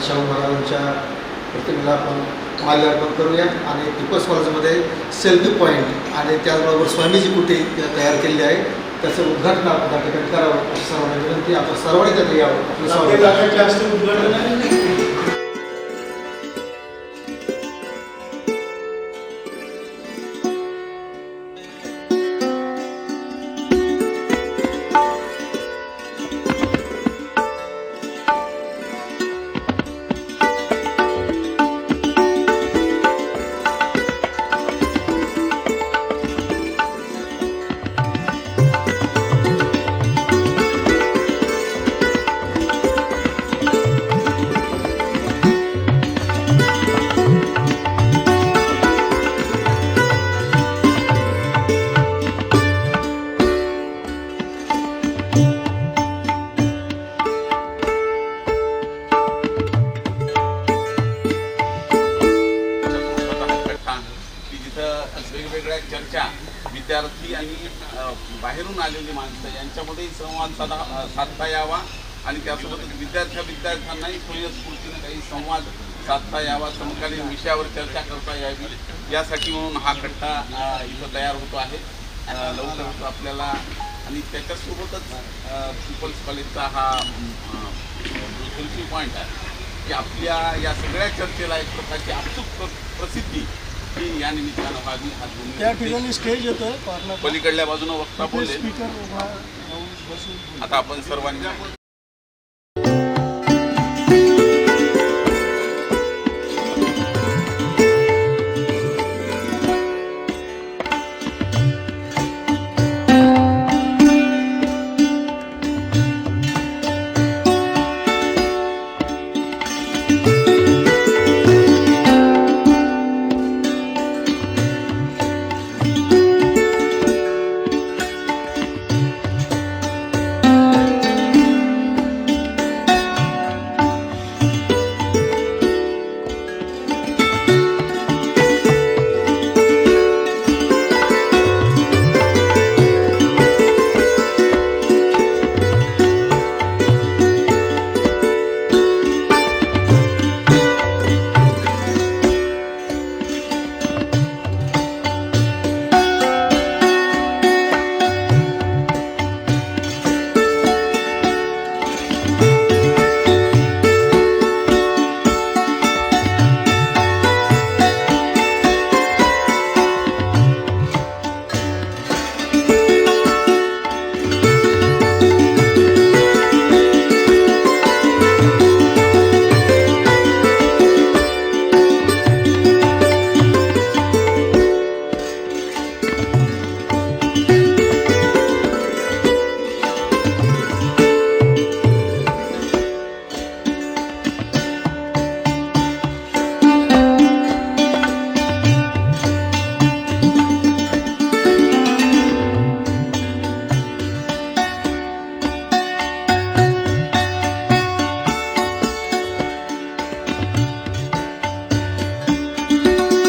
छत्रपती शाहू महाराजांच्या प्रतिमेला आपण माल्यार्पण करूया आणि दीपक कॉलेजमध्ये सेल्फी पॉईंट आणि त्याचबरोबर स्वामीजी कुठे तयार केलेली आहे त्याचं उद्घाटन आपण त्या ठिकाणी करावं अशी सर्वांना विनंती. आपण सर्वांनी त्यात यावं. उद्घाटन वेगवेगळ्या चर्चा विद्यार्थी आणि बाहेरून आलेली माणसं यांच्यामध्ये संवाद साधता यावा आणि त्यासोबतच विद्यार्थ्यांनाही स्वयंस्फूर्तीने काही संवाद साधता यावा, समकालीन विषयावर चर्चा करता यावी यासाठी म्हणून हा कट्टा इथं तयार होतो आहे. लवकरच आपल्याला आणि त्याच्यासोबतच पीपल्स कॉलेजचा हा सेल्फी पॉईंट आहे की आपल्या या सगळ्या चर्चेला एक प्रकारची अचूक प्रसिद्धी ही या निमित्तानं व्हावी. त्या ठिकाणी स्टेज येतं पलीकडल्या बाजूनं वक्ता बोलले. स्पीकर आता आपण सर्वांनी